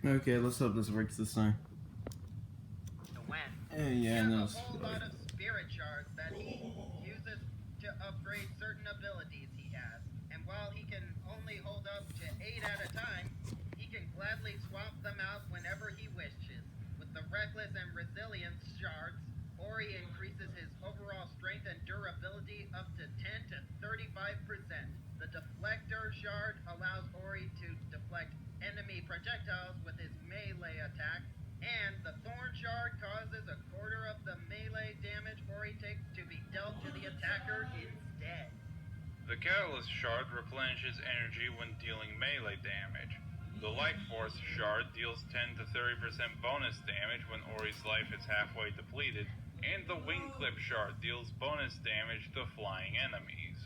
Okay, let's hope this works this time. Yeah, no. A whole lot of spirit shards that he uses to upgrade certain abilities he has. And while he can only hold up to 8 at a time, he can gladly swap them out whenever he wishes. With the Reckless and Resilience shards, Ori increases his overall strength and durability up to 10 to 35%. The Deflector shard allows Ori to deflect enemy projectiles with his melee attack, and the Thorn shard causes a quarter of the melee damage Ori takes to be dealt to the attacker instead. The Catalyst shard replenishes energy when dealing melee damage. The Life Force shard deals 10 to 30% bonus damage when Ori's life is halfway depleted, and the Wing Clip shard deals bonus damage to flying enemies.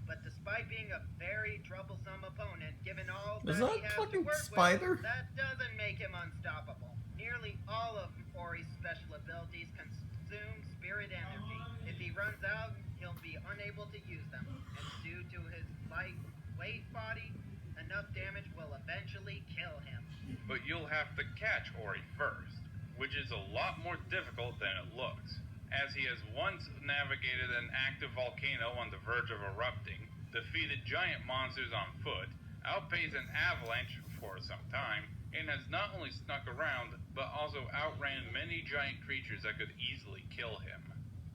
But despite being a very troublesome opponent, given all Is that that he has fucking to work Spider? with, that doesn't make him unstoppable. Nearly all of Ori's special abilities consume spirit energy. If he runs out, he'll be unable to use them, and due to his lightweight body, enough damage will eventually kill him. But you'll have to catch Ori first, which is a lot more difficult than it looks, as he has once navigated an active volcano on the verge of erupting, defeated giant monsters on foot, outpaced an avalanche for some time, and has not only snuck around, but also outran many giant creatures that could easily kill him.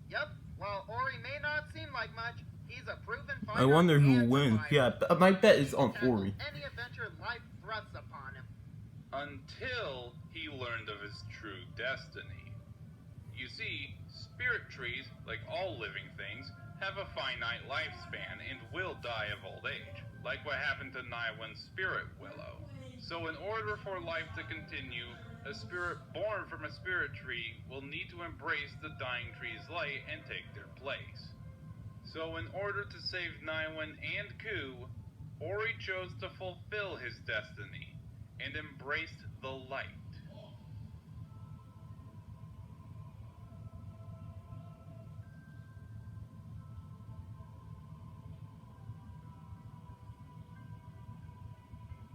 Yup, while Ori may not seem like much, he's a proven fighter. I wonder who and wins. survivor. Yeah, my bet is on Tackle Ori. any adventure life thrusts upon him. Until he learned of his true destiny. You see, spirit trees, like all living things, have a finite lifespan and will die of old age, like what happened to Naiwen's spirit willow. So in order for life to continue, a spirit born from a spirit tree will need to embrace the dying tree's light and take their place. So in order to save Naiwen and Ku, Ori chose to fulfill his destiny and embraced the light.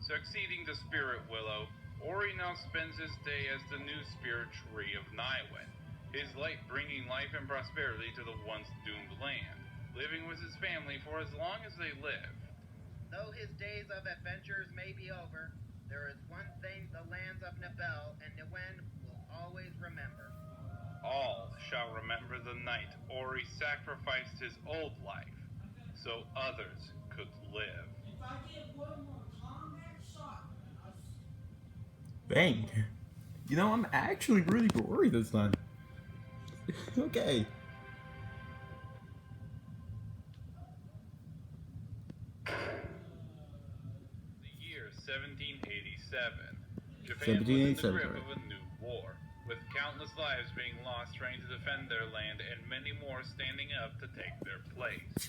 Succeeding the Spirit Willow, Ori now spends his day as the new spirit tree of Naiwen, his light bringing life and prosperity to the once doomed land, living with his family for as long as they live. Though his days of adventures may be over, there is one thing the lands of Nibel and Niwen will always remember. All shall remember the night Ori sacrificed his old life, so others could live. Bang. You know, I'm actually really worried this time. Okay. The year 1787. Japan was in the grip of a new war, with countless lives being lost trying to defend their land and many more standing up to take their place.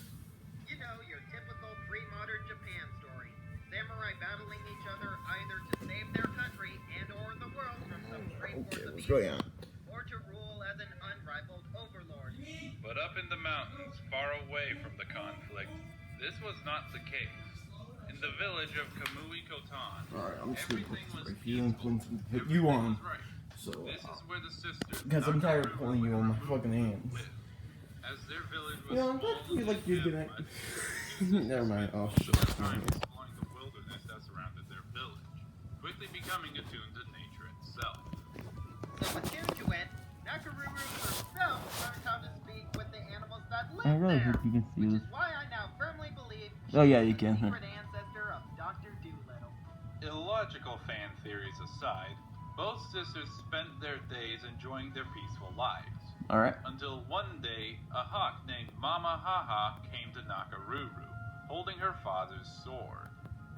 You know, your typical pre-modern Japan story. Samurai battling each other either to save their country and or the world from some great force of evil, or to rule as an unrivaled overlord. But up in the mountains, far away from the conflict, this was not the case. In the village of Kamui Kotan, Alright, I'm just gonna everything was put peaceful. hit you on. Right. So, This is where the sisters because I'm tired of pulling you on my fucking hands. lived, as their village was You know, I'm small actually and like you're dim, gonna. but Never mind. Oh spent shit. their time exploring the wilderness that surrounded their village, quickly becoming attuned to nature itself. So attuned to it, Nakoruru herself learned how to speak with the animals that live I really there. hope you can see Which this. is why I now firmly believe Oh, yeah, she you is can. the secret ancestor of Dr. Doolittle. Illogical fan theories aside, both sisters spent their days enjoying their peaceful lives. Alright. Until one day, a hawk named Mama Haha came to Nakoruru, holding her father's sword.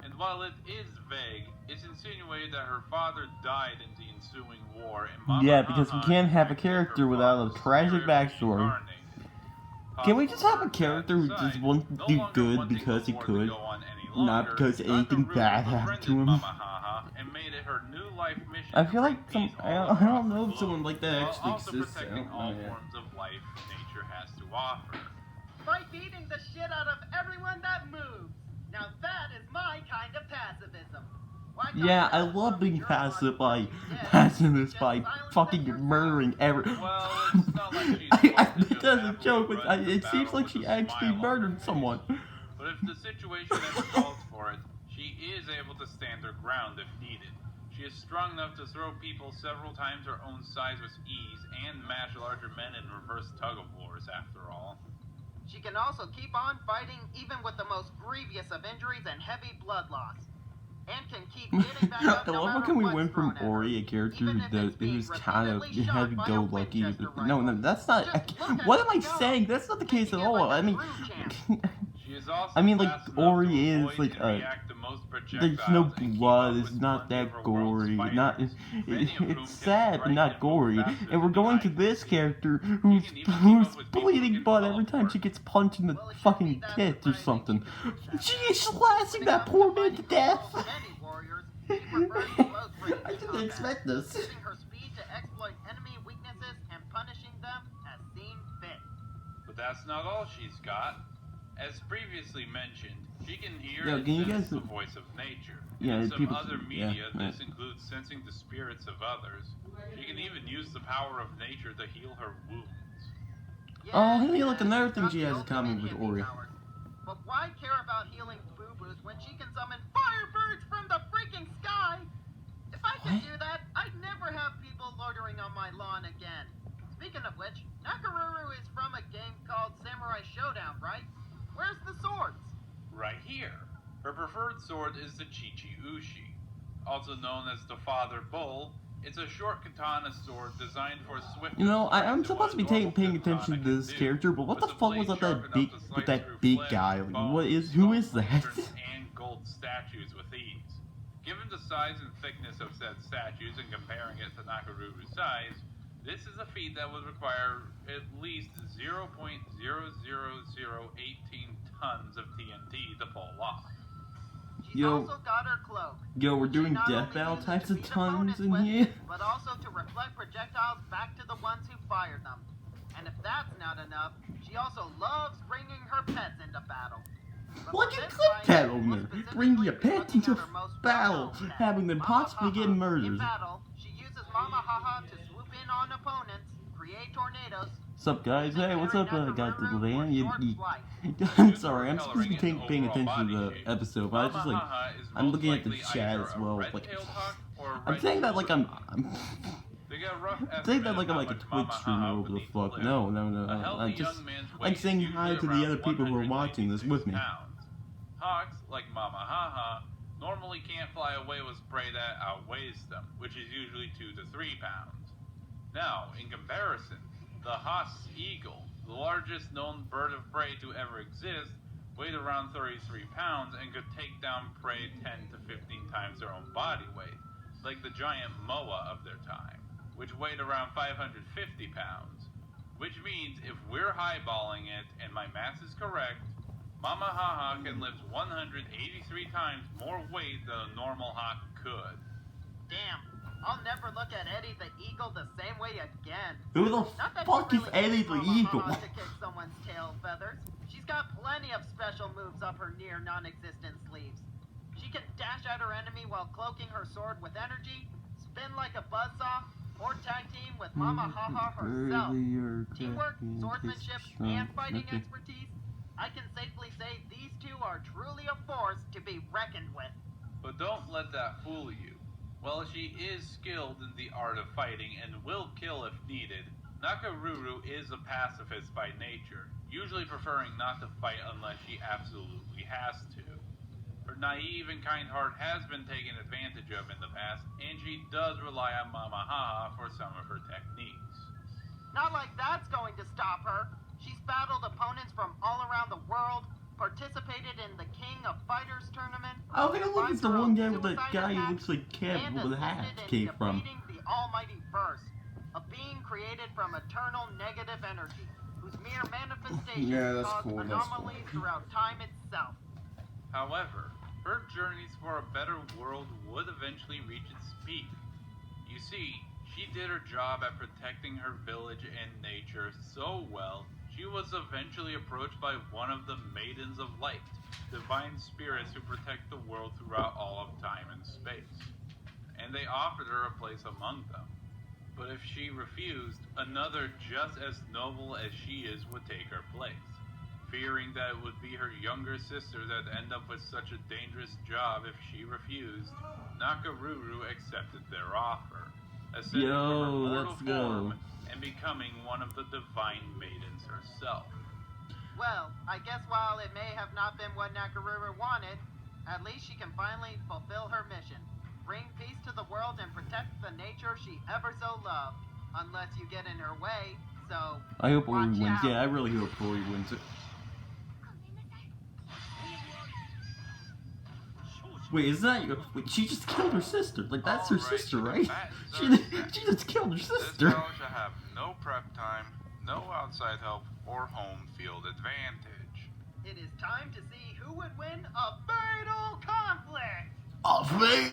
And while it is vague, it's insinuated that her father died in the ensuing war, and Mama Yeah, because we Haha can't have a infected her character without a father's tragic spirit backstory. reincarnated. Can we just have a Possible character who that just aside, wants no to do longer good wanting because the he war to could, go on any not longer, because anything Nakoruru bad happened to befriended him? Mama Haha and made it her new life mission I to feel like bring some. peace I all don't across know the if someone globe, like that while actually also exists. I protecting don't all know yet. forms of life nature has to offer. By beating the shit out of everyone that moves. Now that is my kind of pacifism. Why Yeah, I don't you love from being your passive body by dead, passiveness just by silence fucking them yourself? murdering every. Well, it's not like she's supposed to just That's a happily joke, but run into it seems battle like with she a actually smile on her murdered face. someone. But if the situation ever calls for it, she is able to stand her ground if needed. She is strong enough to throw people several times her own size with ease and match larger men in reverse tug-of-wars, after all. She can also keep on fighting even with the most grievous of injuries and heavy blood loss. And can keep getting back up I no love how matter can we what's went from thrown at her, Ori, a character even if it's being who's kind of repeatedly shot by a happy-go-lucky. Winchester No, rifle. that's not. Just look at What her am I go, saying? That's not the case at taking it all. like a I mean, true champ. She is also I mean, like, fast enough Ori to is, avoid like, and react to most there's no projectiles and keep blood. up It's with not plenty of that her world's gory. fighters, Not. many of whom It's can sad, but strike not and move gory. faster And we're than the going eye to can this see. character She who's can even keep up with people who bleeding can blood every time teleport. she gets punched in the Well, it shouldn't fucking be that tits or surprising something. she can move that She fast. is slashing When it that comes poor to man to fighting death. almost any warriors, she prefers close range I didn't combat, expect this. using her speed to exploit enemy weaknesses and punishing them as seen fit. But that's not all she's got. As previously mentioned, she can hear Yo, and can you sense guys- the voice of nature. Yeah, In some people- other yeah, media, right. this includes sensing the spirits of others. She can even use the power of nature to heal her wounds. Oh, Yeah, hey, look, another she's thing got she the has in common ultimate with hippie Ori. powers. But why care about healing boo-boos when she can summon firebirds from the freaking sky? If I could What? do that, I'd never have people loitering on my lawn again. Speaking of which, Nakoruru is from a game called Samurai Showdown, right? Where's the swords? Right here. Her preferred sword is the Chichi-Ushi. Also known as the Father Bull, it's a short katana sword designed for swift. You know, I'm strike supposed to be than what a normal paying katana attention to can this do, character, but what the with fuck blade was up sharp that enough big to with slice that through big flesh, guy? Like, bones, what is? Who is stone that? lanterns, and gold statues with ease. Given the size and thickness of said statues and comparing it to Nakoruru's size, this is a feat that would require at least 0.00018 tons of TNT to pull off. She's Yo. also got her cloak. Yo, we're She doing not death only battle uses types to of beat tons opponents in with, here. but also to reflect projectiles back to the ones who fired them. And if that's not enough, she also loves bringing her pets into battle. But Look for at this clip fight, that on we'll there. Bringing your specifically be pets looking into at her most battle, well-known pet, having them Mama possibly Haha. get In murdered. battle, she uses Mama Haha to swoop in on opponents, create tornadoes. What's up, guys? Hey, what's up, guys? The van? Short I'm sorry, I'm supposed to be paying attention to the episode, but I just like I'm looking at the chat as well. Like, I'm saying that like I'm saying that like I'm like a Twitch streamer over the fuck. No. I'm just like saying hi to the other people who are watching this with me. Hawks, like Mama Haha, normally can't fly away with prey that outweighs them, which is usually 2 to 3 pounds. Now, in comparison, the Haas eagle, the largest known bird of prey to ever exist, weighed around 33 pounds and could take down prey 10 to 15 times their own body weight, like the giant moa of their time, which weighed around 550 pounds. Which means if we're highballing it and my math is correct, Mama Haha can lift 183 times more weight than a normal hawk could. Damn, I'll never look at Eddie the Eagle the same way again. Who the Not that fuck she is really Eddie needs the Mama Eagle? Haha to kick someone's tail feathers. She's got plenty of special moves up her near non-existent sleeves. She can dash at her enemy while cloaking her sword with energy, spin like a buzzsaw, or tag team with Mama Haha herself. Teamwork, swordsmanship, and fighting expertise. I can safely say these two are truly a force to be reckoned with. But don't let that fool you. While she is skilled in the art of fighting and will kill if needed, Nakoruru is a pacifist by nature, usually preferring not to fight unless she absolutely has to. Her naive and kind heart has been taken advantage of in the past, and she does rely on Mama Haha for some of her techniques. Not like that's going to stop her. She's battled opponents from all around the world, participated in the King of Fighters tournament. Oh, hey, look, it's the one guy with the suicide guy who attacks, looks like Kev and with a hat assisted in came from. defeating the almighty Verse, a being created from eternal negative energy, whose mere manifestation cause anomalies throughout time itself. However, her journeys for a better world would eventually reach its peak. You see, she did her job at protecting her village and nature so well, she was eventually approached by one of the Maidens of Light, divine spirits who protect the world throughout all of time and space. And they offered her a place among them. But if she refused, another just as noble as she is would take her place. Fearing that it would be her younger sister that'd end up with such a dangerous job if she refused, Nakoruru accepted their offer, ascending from her mortal form and becoming one of the divine maidens herself. Well, I guess while it may have not been what Nakoruru wanted, at least she can finally fulfill her mission. Bring peace to the world and protect the nature she ever so loved. Unless you get in her way, so I hope Ori watch wins. out. Yeah, I really hope Ori wins it. Wait, is that your... Wait, she just killed her sister. Like, that's her sister, right? She just killed her This sister. battle should have no prep time, no outside help, or home field advantage. It is time to see who would win a fatal conflict! Oh, man!